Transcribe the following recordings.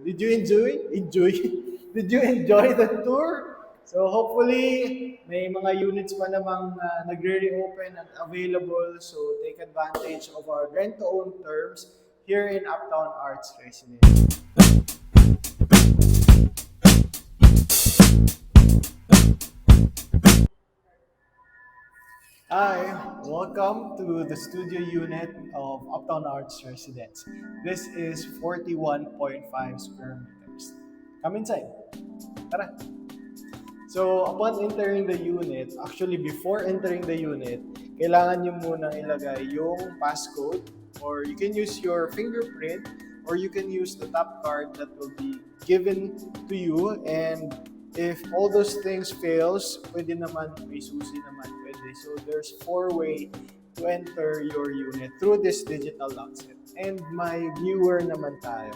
Did you enjoy? Did you enjoy the tour? So hopefully, may mga units pa namang nagre-reopen and available. So take advantage of our rent-to-own terms here in Uptown Arts Residence. Hi, welcome to the studio unit of Uptown Arts Residence. This is 41.5 square meters. Come inside. Tara. So, upon entering the unit, actually before entering the unit, kailangan nyo munang ilagay yung passcode, or you can use your fingerprint, or you can use the top card that will be given to you. And if all those things fails, pwede naman, may susi naman pwede. So there's four-way to enter your unit through this digital lock set. And my viewer naman tayo.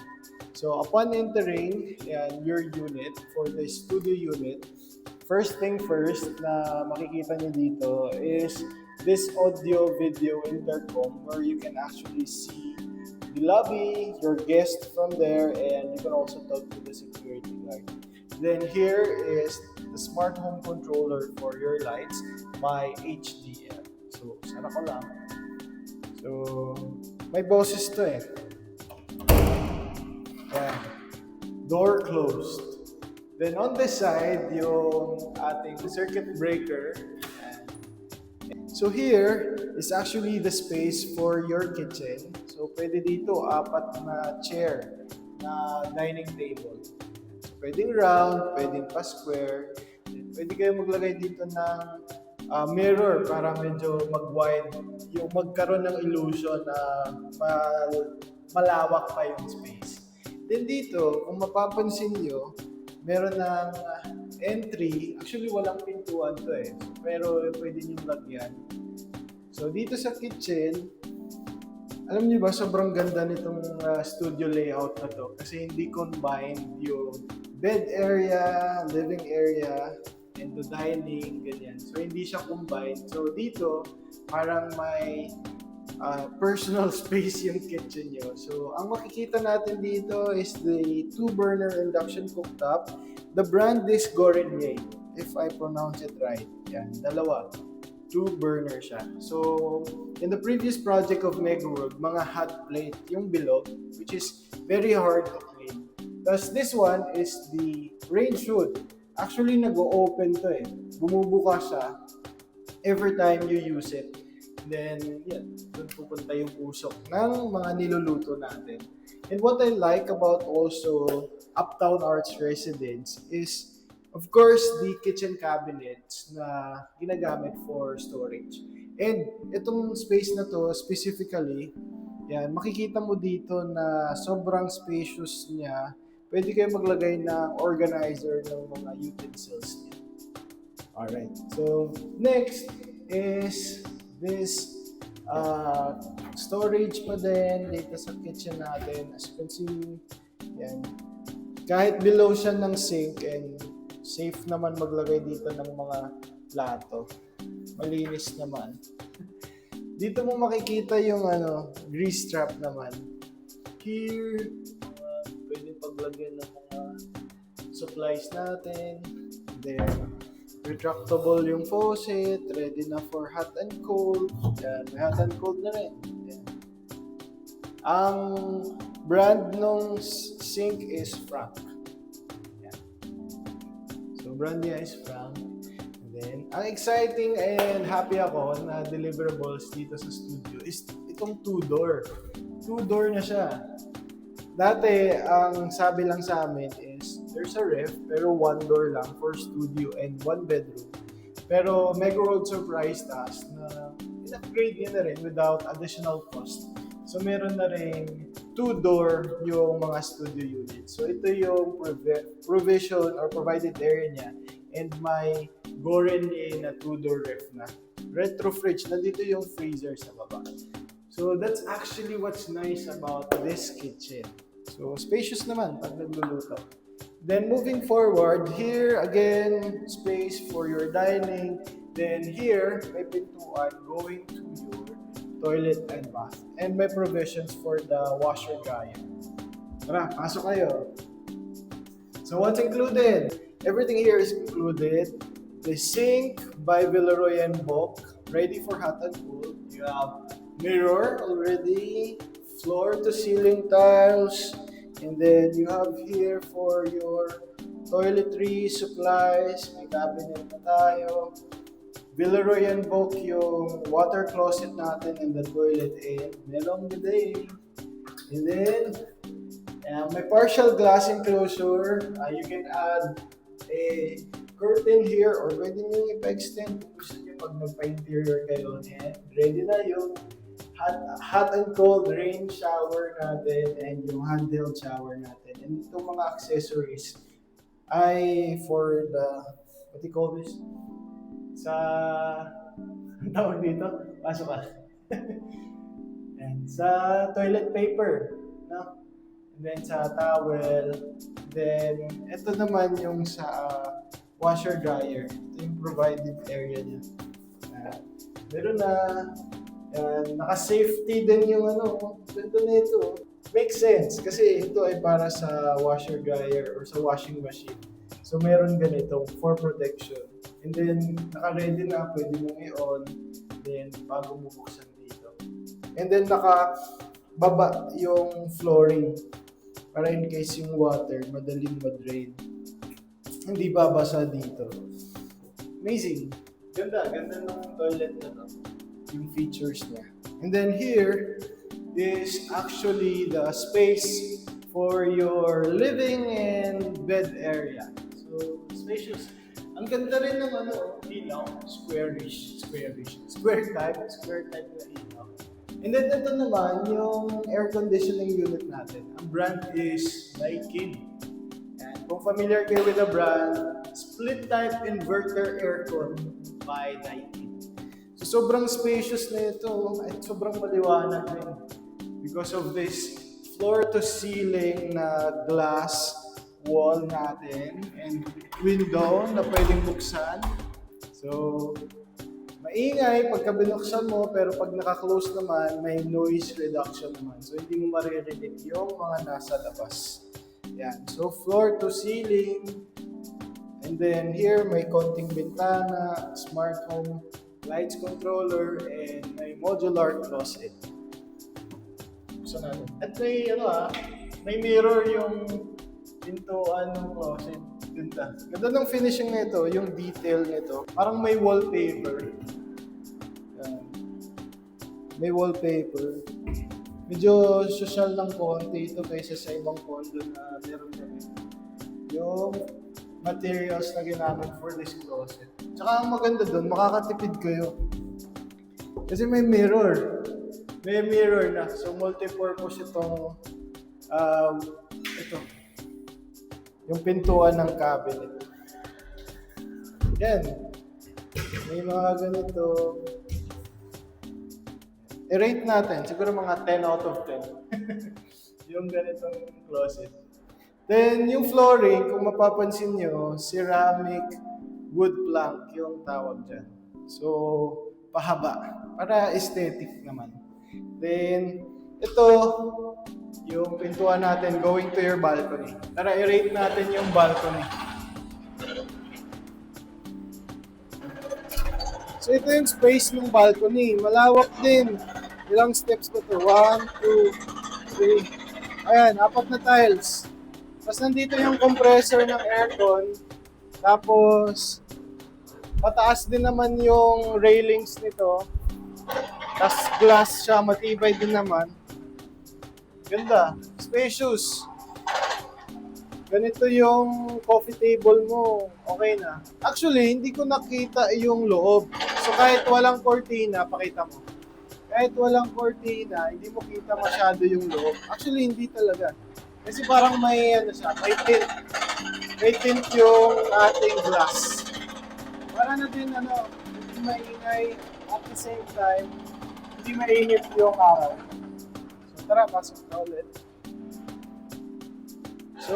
So upon entering your unit for the studio unit, first thing first na makikita niyo dito is this audio video intercom where you can actually see the lobby, your guest from there, and you can also talk to the security guard. Then here is the smart home controller for your lights by HDL. So, sana ko lang. So, may boses to eh. Ayan. Door closed. Then on this side, yung ating circuit breaker. So here is actually the space for your kitchen. So pwede dito apat na chair na dining table. So, pwedeng round, pwedeng pa-square. Pwede kayo maglagay dito ng mirror para medyo mag-wide, yung magkaroon ng illusion na malawak pa yung space. Then dito, kung mapapansin nyo, meron ng entry. Actually, walang pintuan to eh. Pero pwede nyo lagyan. So, dito sa kitchen, alam niyo ba, sobrang ganda nitong studio layout na to. Kasi hindi combined yung bed area, living area, and the dining, ganyan. So, hindi siya combined. So, dito, parang may personal space yung kitchen nyo. So, ang makikita natin dito is the 2-burner induction cooktop. The brand is Gorenye, if I pronounce it right. Yan, dalawa. 2-burner siya. So, in the previous project of Mega World, mga hot plate yung bilog, which is very hard to clean. Thus, this one is the range hood. Actually, nag-o-open to eh. Bumubuka siya every time you use it. Then, yan, doon pupunta yung usok ng mga niluluto natin. And what I like about also Uptown Arts Residence is, of course, the kitchen cabinets na ginagamit for storage. And itong space na to, specifically, yan, makikita mo dito na sobrang spacious niya. Pwede kayo maglagay ng organizer ng mga utensils niya. Alright, so next is this storage pa din dito sa kitchen natin. As you can see, yan. Kahit below siya ng sink, and safe naman maglagay dito ng mga plato. Malinis naman. Dito mo makikita yung grease trap naman. Here, pwede paglagyan ng mga supplies natin. Then, retractable yung faucet, ready na for hot and cold. Yan, may hot and cold na rin. Yan. Ang brand ng sink is Frank. Yan. So, brand niya is Frank. And then, ang exciting and happy ako na deliverables dito sa studio is itong 2-door. 2-door na siya. Dati, ang sabi lang sa amin is there's a ref, pero 1 door lang for studio and 1 bedroom. Pero Mega World surprised us na in-upgrade niya na rin without additional cost. So meron na rin 2-door yung mga studio units. So ito yung provision or provided area niya, and may Gorenye na 2-door ref na. Retro fridge, nandito yung freezer sa baba. So that's actually what's nice about this kitchen. So spacious naman pag nagluluto. Then moving forward, here again, space for your dining. Then here, may pintuan going to your toilet and bath. And may provisions for the washer dryer. Tara, pasok kayo. So what's included? Everything here is included. The sink by Villeroy and Bock, ready for hot and cold. You have mirror already, floor to ceiling tiles, and then you have here for your toiletry supplies, may cabinet na tayo. Villeroy and Bock yung water closet natin in the toilet and melong bidet. And then, may partial glass enclosure. You can add a curtain here or pwede nyo ipa-extend kung gusto nyo pag nagpa-interior kayo. And ready na yung hot and cold rain shower natin and yung handheld shower natin. And itong mga accessories ay for the, what do you call this? Sa, ang tawag dito? Pasok ka. And sa toilet paper, no? And then sa towel. Then, ito naman yung sa washer dryer. Ito yung provided area niya. Meron na. Naka-safety din yung ano. Ito na ito. Makes sense kasi ito ay para sa washer dryer or sa washing machine. So meron ganito for protection. And then, naka-ready na, pwede mong i-on. Then, bago mo buksan dito. And then, naka-baba yung flooring. Para in case yung water, madaling ma-drain. Hindi babasa dito. Amazing. Ganda ng toilet na to. Yung features niya. And then here is actually the space for your living and bed area. So, spacious. Ang ganda rin ng ilaw, square type na ilaw. And then ito naman, yung air conditioning unit natin. Ang brand is Daikin. And kung familiar kayo with the brand, split type inverter aircon by Daikin. So sobrang spacious na ito at sobrang maliwanag rin. Because of this floor to ceiling na glass wall natin and window na pwedeng buksan. So, maingay pagka binuksan mo pero pag naka-close naman, may noise reduction naman. So, hindi mo maririnig yung mga nasa labas. Yan. So, floor to ceiling. And then here, may konting bintana, smart home lights controller, and may modular closet. Buksan natin. At may mirror yung pintuan ng closet. Ganda. Ganda ng finishing nito, yung detail nito. Parang may wallpaper. Yan. May wallpaper. Medyo social ng konti ito kaysa sa ibang condo na meron kami. Yung materials na ginamit for this closet. Tsaka ang maganda doon, makakatipid kayo. Kasi may mirror. May mirror na. So multi-purpose itong ito. Yung pintuan ng cabinet. Yan. May mga ganito. I-rate natin. Siguro mga 10 out of 10. Yung ganitong closet. Then, yung flooring, kung mapapansin nyo, ceramic wood plank yung tawag dyan. So, pahaba. Para aesthetic naman. Then, ito, yung pintuan natin going to your balcony. Tara, i-rate natin yung balcony. So, ito yung space ng balcony. Malawak din. Ilang steps ko to? 1, 2, 3. Ayan, 4 na tiles. Tapos nandito yung compressor ng aircon. Tapos, pataas din naman yung railings nito. Tapos glass siya, matibay din naman. Ganda, spacious. Ganito yung coffee table mo, okay na. Actually, hindi ko nakita yung loob. So kahit walang cortina, pakita mo. Kahit walang cortina, hindi mo kita masyado yung loob. Actually, hindi talaga. Kasi parang may may tint. May tint yung ating glass. Para na din hindi maingay at the same time, hindi mainit yung araw. So tara, pasok na ulit. So,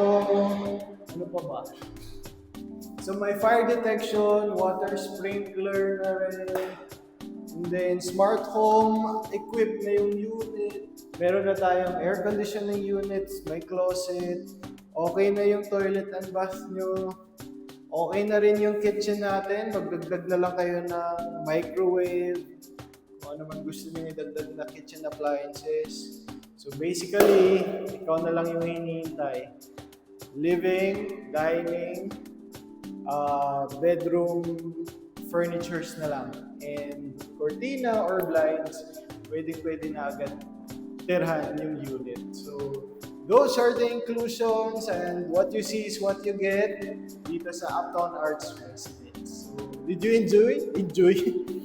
ano pa ba? So may fire detection, water sprinkler na rin. And then smart home, equipped na yung unit. Meron na tayong air conditioning units, may closet, Okay na yung toilet and bath nyo. Okay na rin yung kitchen natin. Magdagdag na lang kayo ng microwave. Kung ano man gusto niyo idagdag na kitchen appliances. So basically, ikaw na lang yung hinihintay. Living, dining, bedroom furnitures na lang. And cortina or blinds, pwede na agad tirhan yung unit. So, those are the inclusions, and what you see is what you get dito sa Uptown Arts Residence. So, did you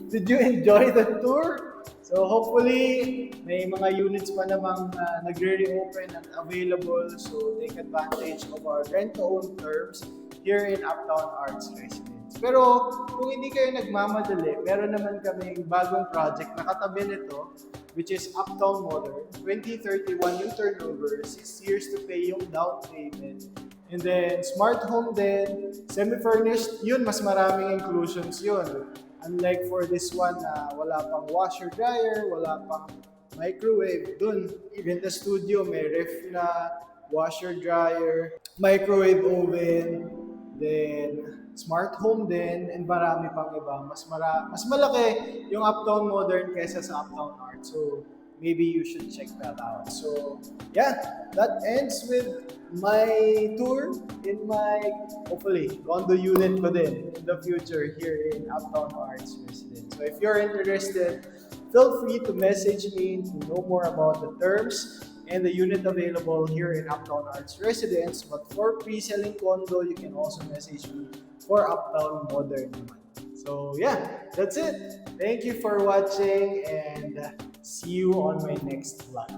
did you enjoy the tour? So, hopefully, may mga units pa namang nagre-reopen and available. So, take advantage of our rent-to-own terms here in Uptown Arts Residence. Pero, kung hindi kayo nagmamadali, meron naman kaming bagong project na katabi nito, which is Uptown Modern. 2031 yung turnover, 6 years to pay yung down payment. And then, smart home din, semi-furnished, yun, mas maraming inclusions yun. Unlike for this one, wala pang washer-dryer, wala pang microwave. Dun, even the studio, may ref na, washer-dryer, microwave oven, then smart home din, and marami pang iba. Mas malaki yung Uptown Modern kaysa sa Uptown Art. So, maybe you should check that out. So, yeah, that ends with my tour in my, hopefully, condo unit ko din in the future here in Uptown Arts Residence. So, if you're interested, feel free to message me to know more about the terms and the unit available here in Uptown Arts Residence. But for pre-selling condo, you can also message me for Uptown Modern naman. So yeah, that's it. Thank you for watching and see you on my next vlog.